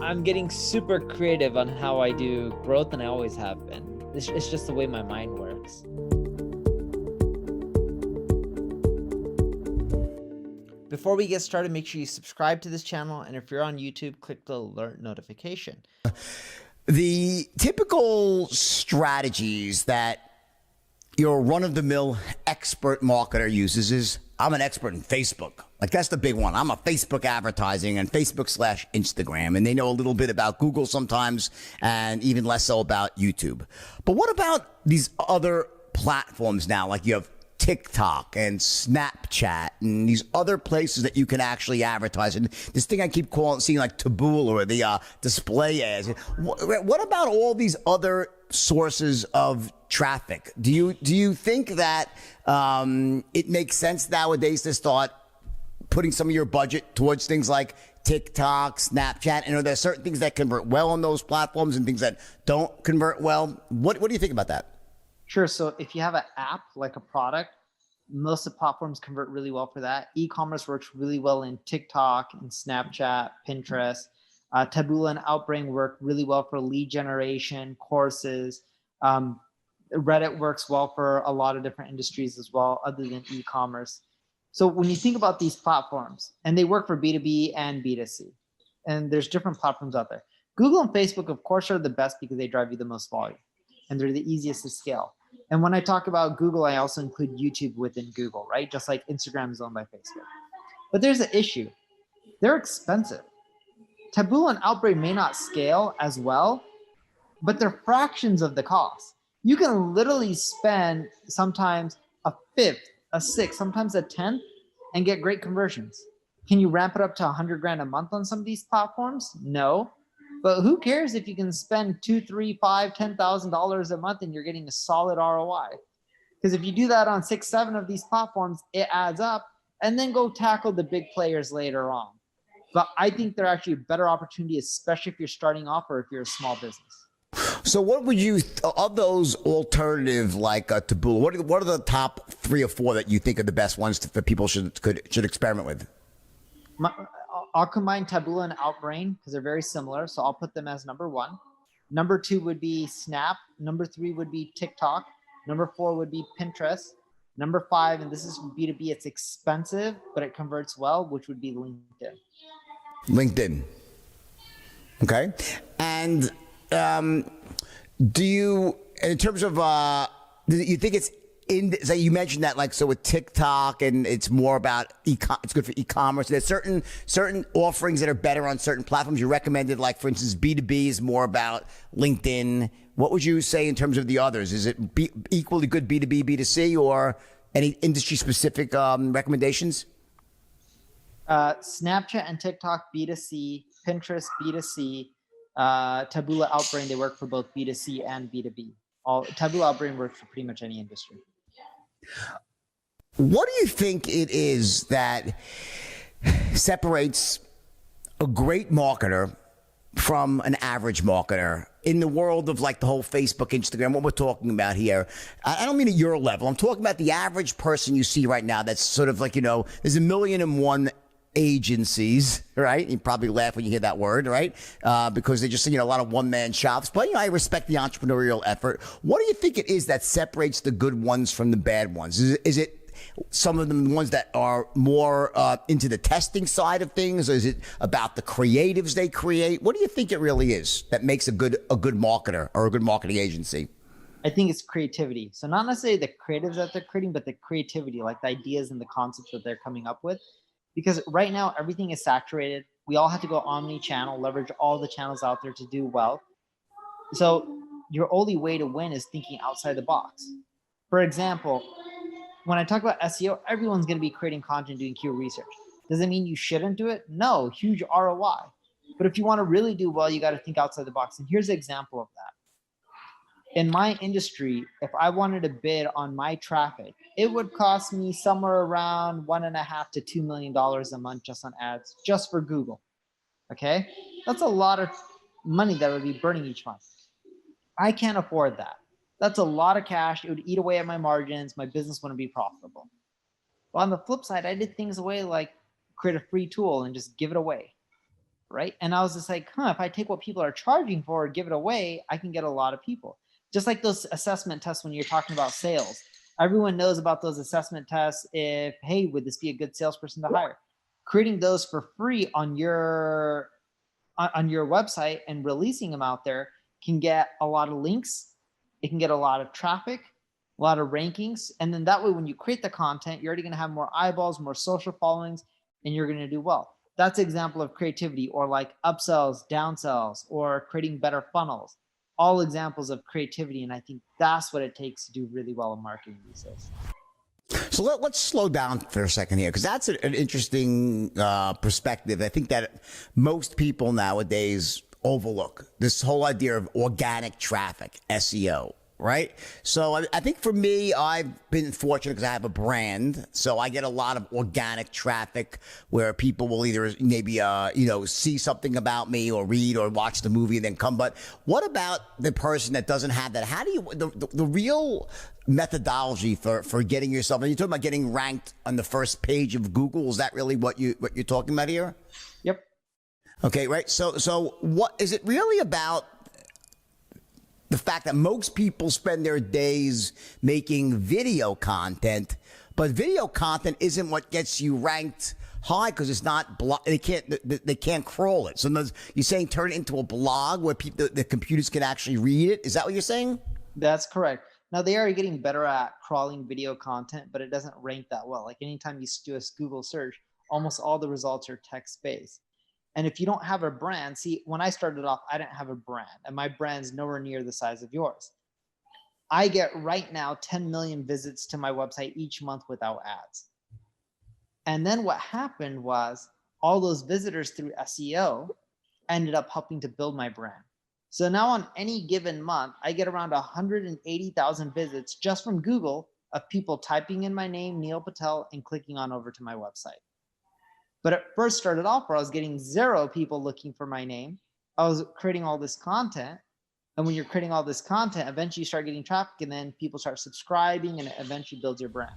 I'm getting super creative on how I do growth, and I always have been. It's just the way my mind works. Before we get started, make sure you subscribe to this channel, and if you're on YouTube, click the alert notification. The typical strategies that your run-of-the-mill expert marketer uses is, I'm an expert in Facebook. Like, that's the big one. I'm a Facebook advertising and Facebook/Instagram. And they know a little bit about Google sometimes and even less so about YouTube. But what about these other platforms now? Like you have TikTok and Snapchat and these other places that you can actually advertise. And this thing I keep seeing like Taboola or the display ads. What about all these other sources of traffic? Do you think that it makes sense nowadays to start putting some of your budget towards things like TikTok, Snapchat? And are there certain things that convert well on those platforms and things that don't convert well? What do you think about that? Sure. So if you have an app, like a product, most of the platforms convert really well for that. E-commerce works really well in TikTok and Snapchat, Pinterest. Taboola and Outbrain work really well for lead generation, courses. Reddit works well for a lot of different industries as well, other than e-commerce. So when you think about these platforms, and they work for B2B and B2C, and there's different platforms out there. Google and Facebook, of course, are the best because they drive you the most volume, and they're the easiest to scale. And when I talk about Google, I also include YouTube within Google, right? Just like Instagram is owned by Facebook. But there's an issue. They're expensive. Taboola and Outbrain may not scale as well, but they're fractions of the cost. You can literally spend sometimes a fifth, a sixth, sometimes a tenth, and get great conversions. Can you ramp it up to 100 grand a month on some of these platforms? No. But who cares if you can spend $2, $3, $5, $10,000 a month and you're getting a solid ROI? Because if you do that on 6, 7 of these platforms, it adds up, and then go tackle the big players later on. But I think they're actually a better opportunity, especially if you're starting off or if you're a small business. So what would you, of those alternative like Taboola, what are the top 3 or 4 that you think are the best ones that people should experiment with? I'll combine Taboola and Outbrain because they're very similar. So I'll put them as number 1. Number 2 would be Snap. Number 3 would be TikTok. Number 4 would be Pinterest. Number 5, and this is B2B, it's expensive, but it converts well, which would be LinkedIn. LinkedIn. Okay. And do you, in terms of, do you think it's so you mentioned that, like, so with TikTok and it's more about it's good for e-commerce. There's certain offerings that are better on certain platforms. You recommended, like, for instance, B2B is more about LinkedIn. What would you say in terms of the others? Is it equally good B2B, B2C, or any industry specific recommendations? Snapchat and TikTok B2C, Pinterest B2C, Taboola, Outbrain, they work for both B2C and B2B. Taboola, Outbrain works for pretty much any industry. What do you think it is that separates a great marketer from an average marketer in the world of, like, the whole Facebook, Instagram, what we're talking about here? I don't mean at your level. I'm talking about the average person you see right now that's sort of like, there's 1,000,001 agencies, right? You probably laugh when you hear that word, right? Because they just, a lot of one-man shops. But, I respect the entrepreneurial effort. What do you think it is that separates the good ones from the bad ones? Is it some of them ones that are more into the testing side of things? Or is it about the creatives they create? What do you think it really is that makes a good marketer or a good marketing agency? I think it's creativity. So not necessarily the creatives that they're creating, but the creativity, like the ideas and the concepts that they're coming up with. Because right now, everything is saturated. We all have to go omni-channel, leverage all the channels out there to do well. So your only way to win is thinking outside the box. For example, when I talk about SEO, everyone's going to be creating content, doing keyword research. Does it mean you shouldn't do it? No, huge ROI. But if you want to really do well, you got to think outside the box. And here's an example of that. In my industry, if I wanted to bid on my traffic, it would cost me somewhere around $1.5 to $2 million a month just on ads, just for Google. Okay, that's a lot of money that would be burning each month. I can't afford that. That's a lot of cash. It would eat away at my margins. My business wouldn't be profitable. But on the flip side, I did things away like create a free tool and just give it away. right? And I was just like, if I take what people are charging for, give it away, I can get a lot of people. Just like those assessment tests when you're talking about sales. Everyone knows about those assessment tests. If, hey, would this be a good salesperson to hire? Creating those for free on your website and releasing them out there can get a lot of links. It can get a lot of traffic, a lot of rankings. And then that way, when you create the content, you're already going to have more eyeballs, more social followings, and you're going to do well. That's an example of creativity, or like upsells, downsells, or creating better funnels. All examples of creativity. And I think that's what it takes to do really well in marketing these days. So let's slow down for a second here, because that's an interesting perspective. I think that most people nowadays overlook this whole idea of organic traffic, SEO. Right. So I think for me, I've been fortunate because I have a brand. So I get a lot of organic traffic where people will either maybe, see something about me or read or watch the movie and then come. But what about the person that doesn't have that? How do you, the real methodology for getting yourself, and you're talking about getting ranked on the first page of Google. Is that really what you're talking about here? Yep. Okay. Right. So what is it really about? The fact that most people spend their days making video content, but video content isn't what gets you ranked high because it's not they can't crawl it. So you're saying turn it into a blog where the computers can actually read it. Is that what you're saying? That's correct. Now they are getting better at crawling video content, but it doesn't rank that well. Like anytime you do a Google search, almost all the results are text-based. And if you don't have a brand, see, when I started off, I didn't have a brand, and my brand's nowhere near the size of yours. I get right now 10 million visits to my website each month without ads. And then what happened was all those visitors through SEO ended up helping to build my brand. So now on any given month, I get around 180,000 visits just from Google of people typing in my name, Neil Patel, and clicking on over to my website. But it first started off where I was getting 0 people looking for my name. I was creating all this content. And when you're creating all this content, eventually you start getting traffic, and then people start subscribing, and it eventually builds your brand.